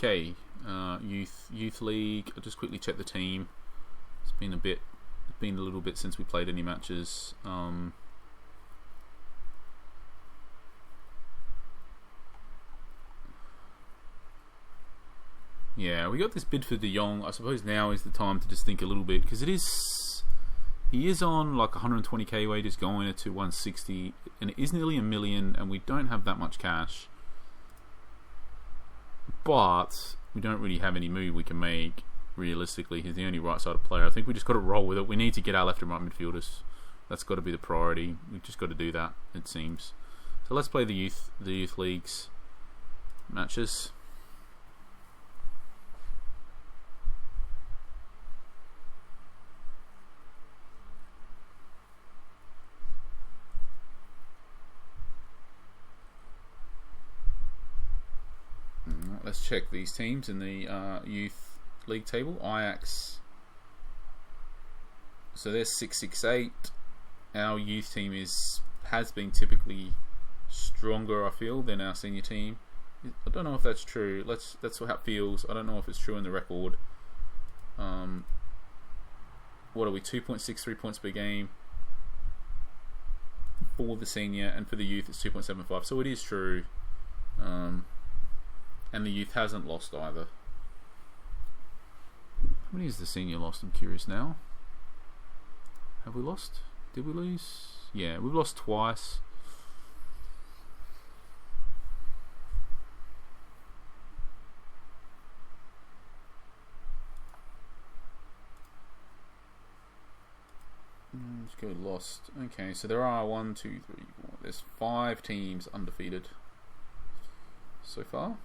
Okay, youth league. I'll just quickly check the team. It's been a little bit since we played any matches. Yeah, we got this bid for De Jong. I suppose now is the time to just think a little bit, because he is on like 120k wages going to 160, and it is nearly $1 million, and we don't have that much cash. But we don't really have any move we can make. Realistically, he's the only right-sided player. I think we just got to roll with it. We need to get our left and right midfielders. That's got to be the priority. We've just got to do that, it seems. So let's play the youth leagues matches. Let's check these teams in the youth league table. Ajax, so they're 668. Our youth team has been typically stronger, I feel, than our senior team. I don't know if that's true. That's how it feels. I don't know if it's true in the record. What are we? 2.63 points per game for the senior, and for the youth it's 2.75. So it is true. And the youth hasn't lost either. How many has the senior lost? I'm curious now. Have we lost? Did we lose? Yeah, we've lost twice. Let's go lost. Okay, so there are 1, 2, 3, 4. There's 5 teams undefeated so far.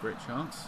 Great chance.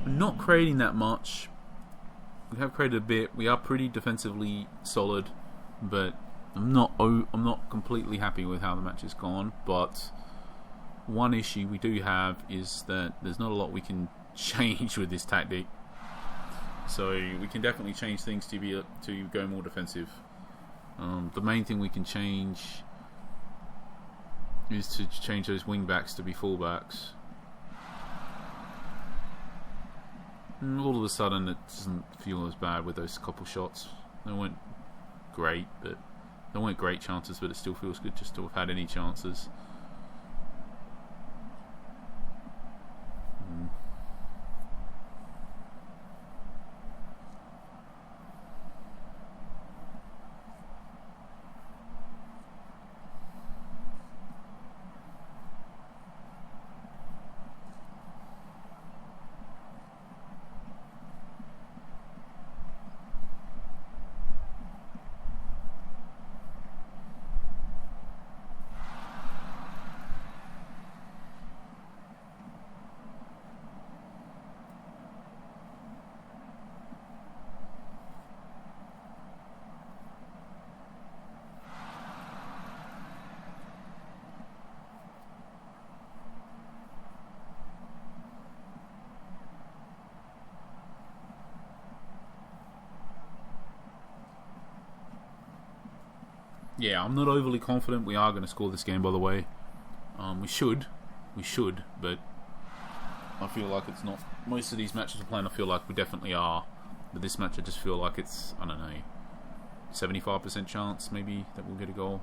Not creating that much. We have created a bit. We are pretty defensively solid, but I'm not completely happy with how the match has gone. But one issue we do have is that there's not a lot we can change with this tactic. So we can definitely change things to go more defensive. The main thing we can change is to change those wing backs to be fullbacks. And all of a sudden it doesn't feel as bad with those couple shots. They weren't great, but they weren't great chances, but it still feels good just to have had any chances. yeah, I'm not overly confident we are going to score this game, by the way. We should, but I feel like it's not. Most of these matches we're playing, I feel like we definitely are. But this match, I just feel like it's, I don't know, 75% chance maybe that we'll get a goal.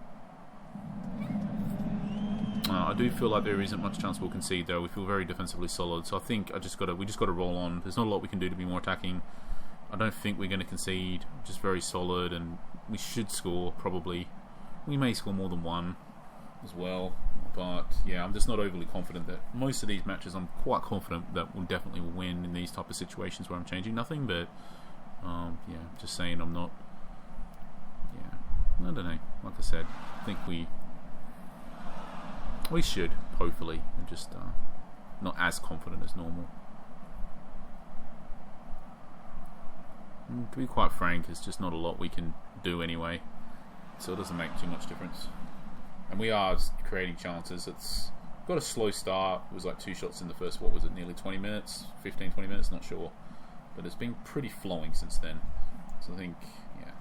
I do feel like there isn't much chance we'll concede though. We feel very defensively solid, so I think we just got to roll on. There's not a lot we can do to be more attacking. I don't think we're going to concede. Just very solid, and we should score probably. We may score more than one as well, but yeah, I'm just not overly confident that most of these matches. I'm quite confident that we'll definitely win in these type of situations where I'm changing nothing. But yeah, just saying I'm not. Yeah, I don't know. Like I said, I think we should, hopefully, and just not as confident as normal. To be quite frank, there's just not a lot we can do anyway, so it doesn't make too much difference. And we are creating chances. It's got a slow start. It was like 2 shots in the first, what was it, nearly 20 minutes? 15, 20 minutes, not sure. But it's been pretty flowing since then. So I think, yeah.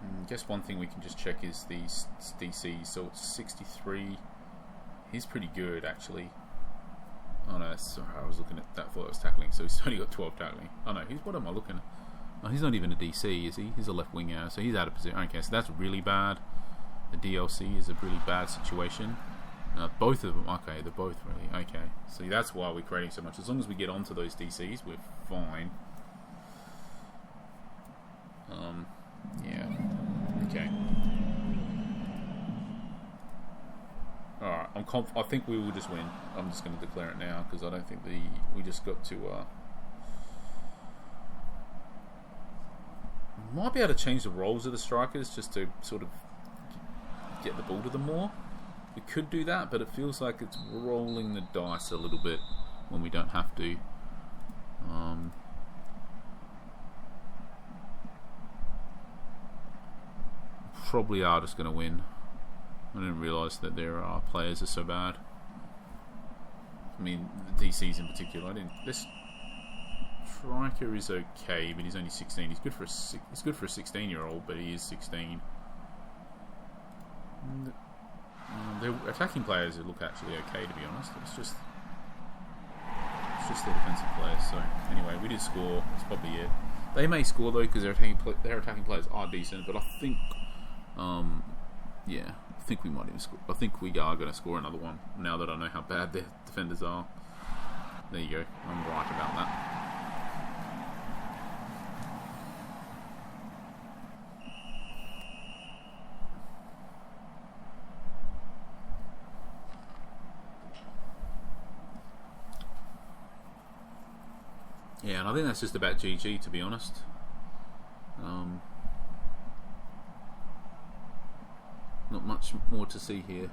I guess one thing we can just check is these DCs. So it's 63. He's pretty good, actually. Oh no, sorry, I was looking at that. Thought it was tackling. So he's only got 12 tackling. Oh no, what am I looking at? Oh, he's not even a DC, is he? He's a left winger, so he's out of position. Okay, so that's really bad. The DLC is a really bad situation. Both of them, okay, they're both really okay. See, that's why we're creating so much. As long as we get onto those DCs, we're fine. Yeah. Okay. Alright, I think we will just win. I'm just going to declare it now because I don't think we just got to. Might be able to change the roles of the strikers just to sort of get the ball to them more. We could do that, but it feels like it's rolling the dice a little bit when we don't have to. Probably are just going to win. I didn't realise that their players are so bad. I mean, the DCs in particular. I didn't. This striker is okay, but he's only 16. He's good for a 16-year-old, but he is 16. The attacking players look actually okay, to be honest. It's just the defensive players. So anyway, we did score. That's probably it. They may score though because their attacking players are decent, but I think, yeah. I think we might even score. I think we are going to score another one now that I know how bad their defenders are. There you go. I'm right about that. Yeah, and I think that's just about GG, to be honest. Not much more to see here.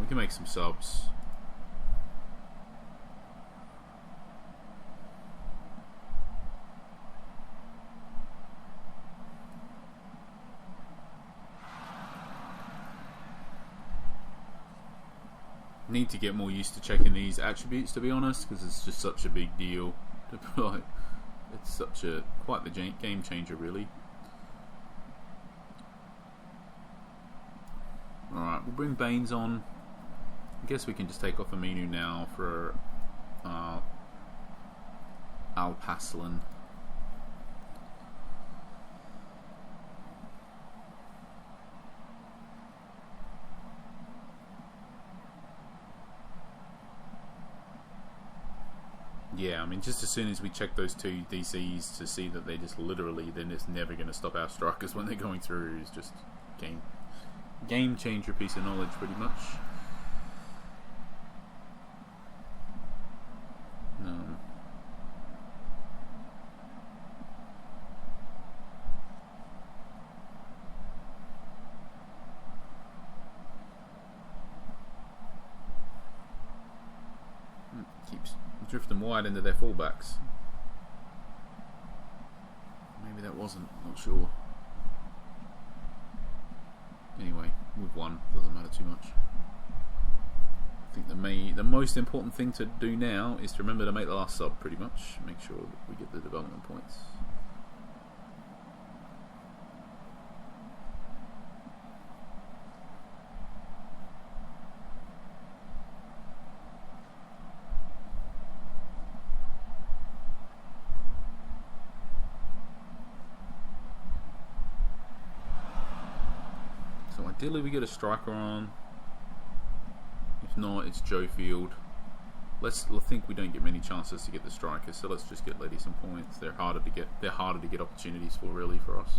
Can make some subs. Need to get more used to checking these attributes, to be honest, because it's just such a big deal. Like, it's such a quite the game changer, really. All right, we'll bring Baines on. I guess we can just take off Aminu now for Alpaslan. Yeah, I mean, just as soon as we check those two DCs to see that they're just never going to stop our strikers when they're going through is just game changer piece of knowledge, pretty much. Keeps drifting wide into their fullbacks. Maybe that wasn't, not sure. Anyway, we've won, doesn't matter too much. I think the most important thing to do now is to remember to make the last sub, pretty much. Make sure that we get the development points. Ideally we get a striker on. If not, it's Joe Field. I think we don't get many chances to get the striker, so let's just get Letty some points. They're harder to get opportunities for, really, for us.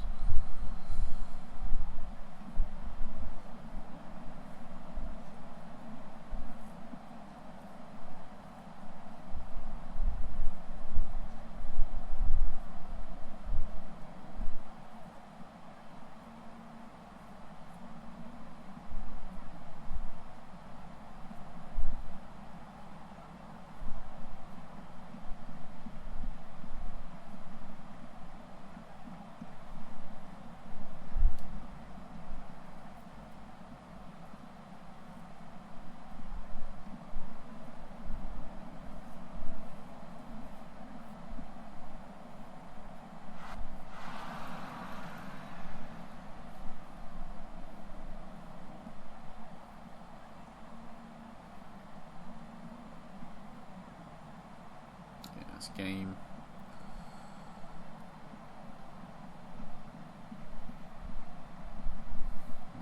Game.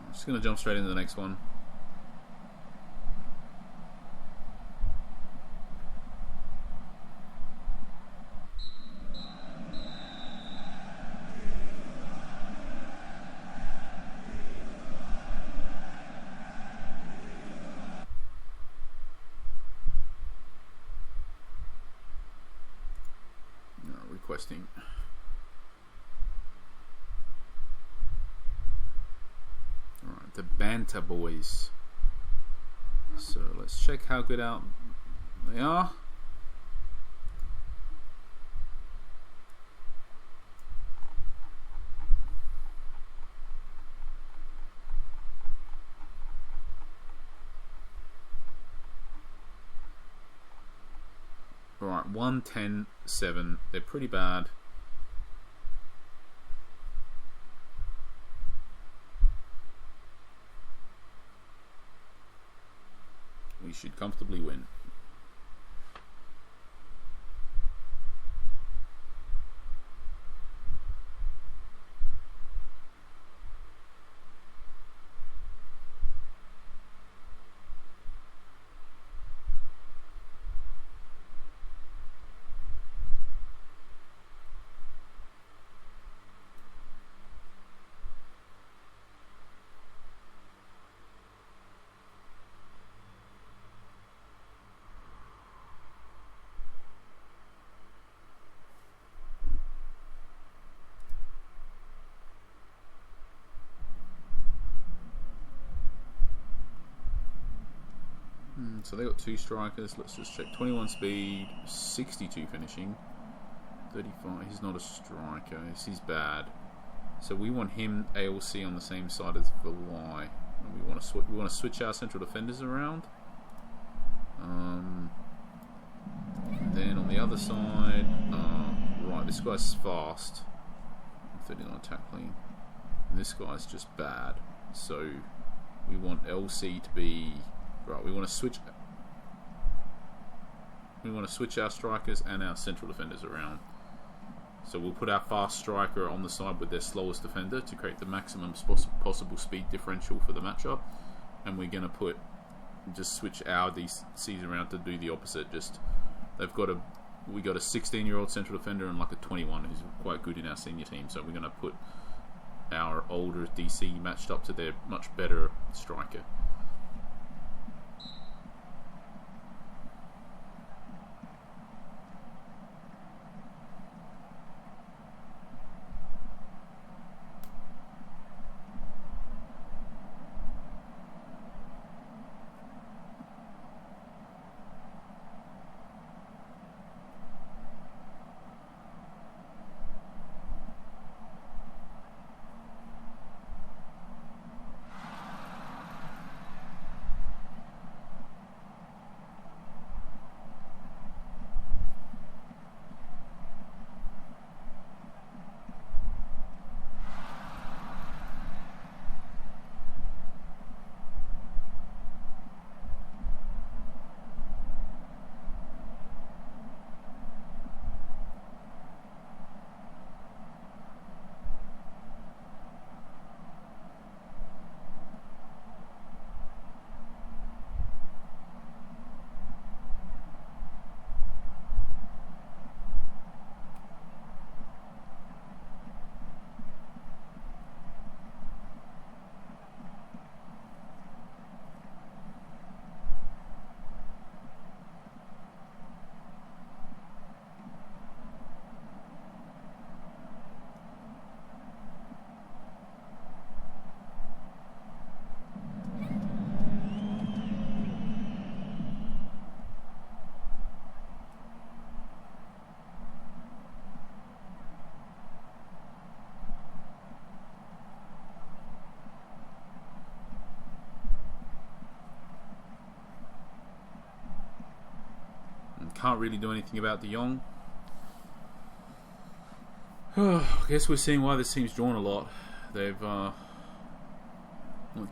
I'm just going to jump straight into the next one. Requesting. Alright, the Banter Boys. So let's check how good out they are. Alright, 1-10-7. They're pretty bad. We should comfortably win. So they got two strikers. Let's just check. 21 speed, 62 finishing, 35. He's not a striker. He's bad. So we want him ALC on the same side as Valai. And we want to switch our central defenders around. the other side, right, this guy's fast. 39 tackling. And this guy's just bad. So we want LC to be right. We want to switch. We want to switch our strikers and our central defenders around. So we'll put our fast striker on the side with their slowest defender to create the maximum possible speed differential for the matchup, and we're going to just switch our DCs around to do the opposite. Just we got a 16-year-old central defender and like a 21 who's quite good in our senior team. So we're going to put our older DC matched up to their much better striker. Can't really do anything about De Jong. I guess we're seeing why this team's drawn a lot. They've not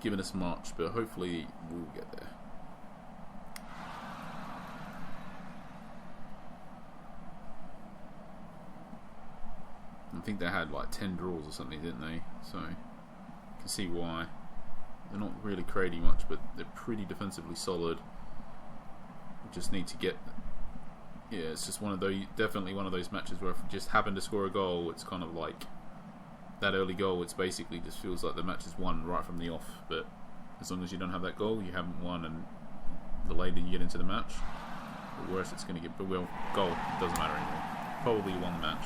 given us much, but hopefully we'll get there. I think they had like 10 draws or something, didn't they? So you can see why. They're not really creating much, but they're pretty defensively solid. We just need to get... Yeah, it's just definitely one of those matches where if we just happen to score a goal, it's kind of like that early goal. It's basically just feels like the match is won right from the off. But as long as you don't have that goal, you haven't won. And the later you get into the match, the worse it's going to get. But well, goal doesn't matter anymore. Probably won the match.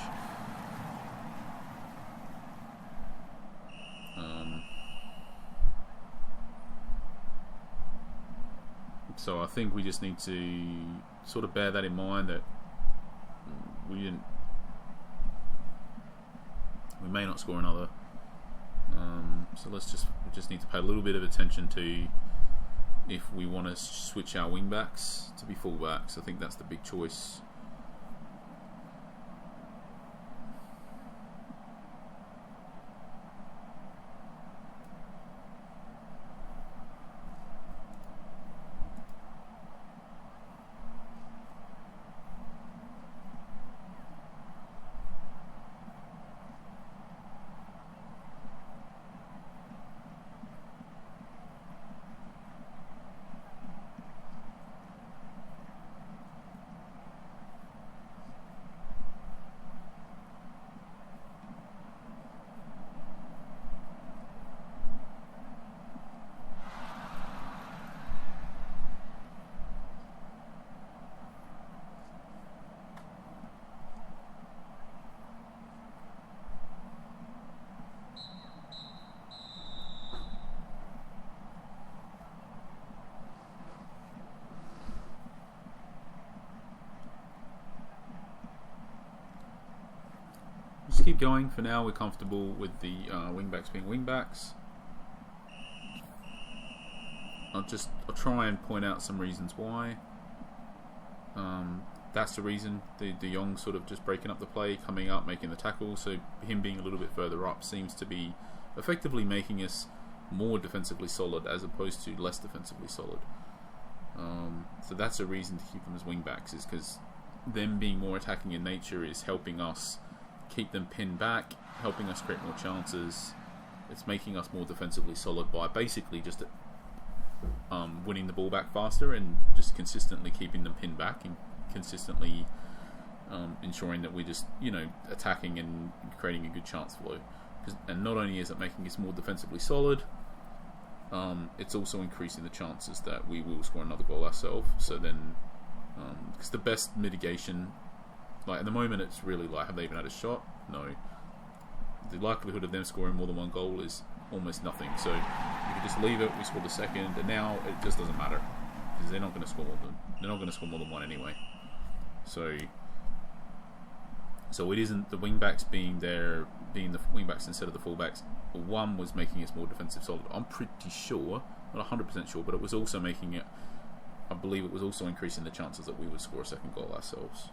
So I think we just need to sort of bear that in mind, that we may not score another. So we just need to pay a little bit of attention to if we want to switch our wing backs to be full backs. I think that's the big choice. Just keep going. For now, we're comfortable with the wingbacks being wingbacks. I'll try and point out some reasons why. that's the reason. De Jong sort of just breaking up the play, coming up, making the tackle. So him being a little bit further up seems to be effectively making us more defensively solid as opposed to less defensively solid. So that's a reason to keep them as wing backs, is because them being more attacking in nature is helping us keep them pinned back, helping us create more chances. It's making us more defensively solid by basically just winning the ball back faster and just consistently keeping them pinned back and consistently ensuring that we're just, attacking and creating a good chance flow. And not only is it making us more defensively solid, it's also increasing the chances that we will score another goal ourselves. So then, because the best mitigation, like at the moment, it's really like, have they even had a shot? No. The likelihood of them scoring more than one goal is almost nothing. So you can just leave it. We scored the second, and now it just doesn't matter because they're not going to score more than one anyway. So it isn't the wing backs being the wing backs instead of the fullbacks. One was making us more defensive solid. I'm pretty sure, not 100% sure, but it was also making it. I believe it was also increasing the chances that we would score a second goal ourselves.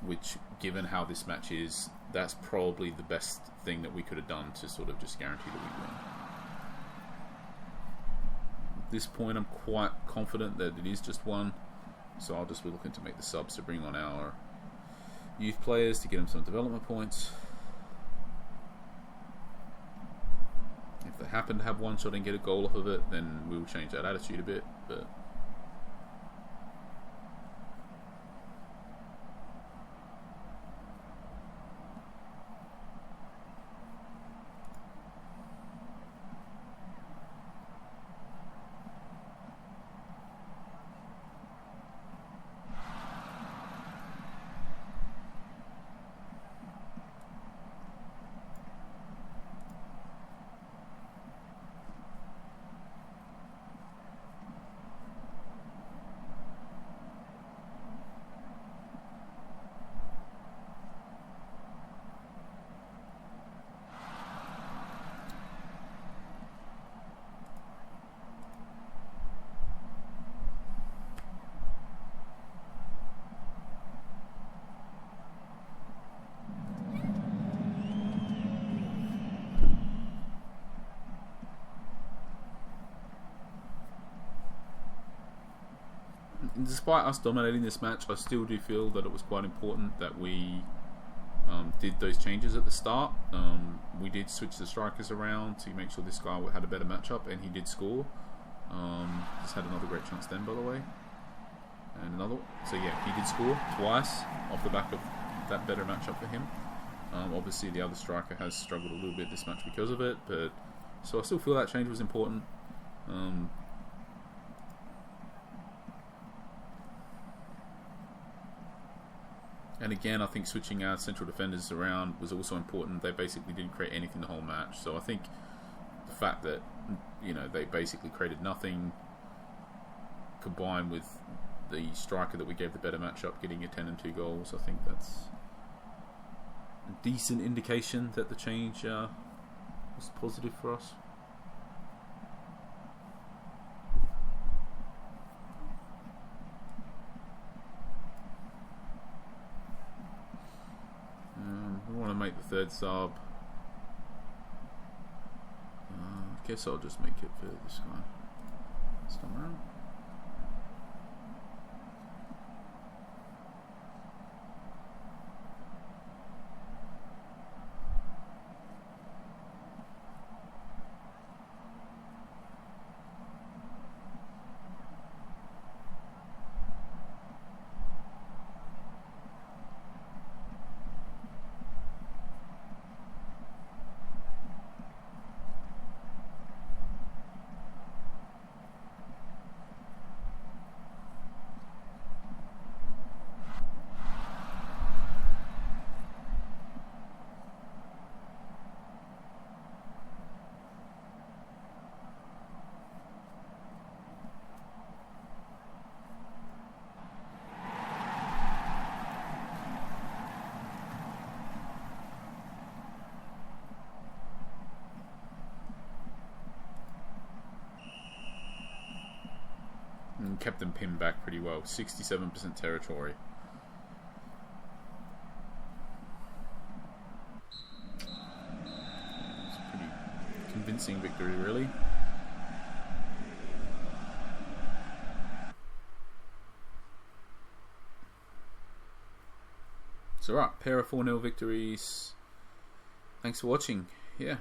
Which, given how this match is, that's probably the best thing that we could have done to sort of just guarantee that we win. At this point, I'm quite confident that it is just one, so I'll just be looking to make the subs to bring on our youth players to get them some development points. If they happen to have one shot and get a goal off of it, then we'll change that attitude a bit, but despite us dominating this match, I still do feel that it was quite important that we did those changes at the start. We did switch the strikers around to make sure this guy had a better matchup, and he did score. Just had another great chance then, by the way. And another one. So yeah, he did score twice off the back of that better matchup for him. Obviously the other striker has struggled a little bit this match because of it, but so I still feel that change was important. And again, I think switching our central defenders around was also important. They basically didn't create anything the whole match. So I think the fact that, they basically created nothing, combined with the striker that we gave the better matchup getting a 10 and 2 goals, I think that's a decent indication that the change was positive for us. We want to make the third sub. I guess I'll just make it for this guy this time around. kept them pinned back pretty well. 67% territory. It's a pretty convincing victory, really. So right, pair of 4-0 victories. Thanks for watching. Yeah.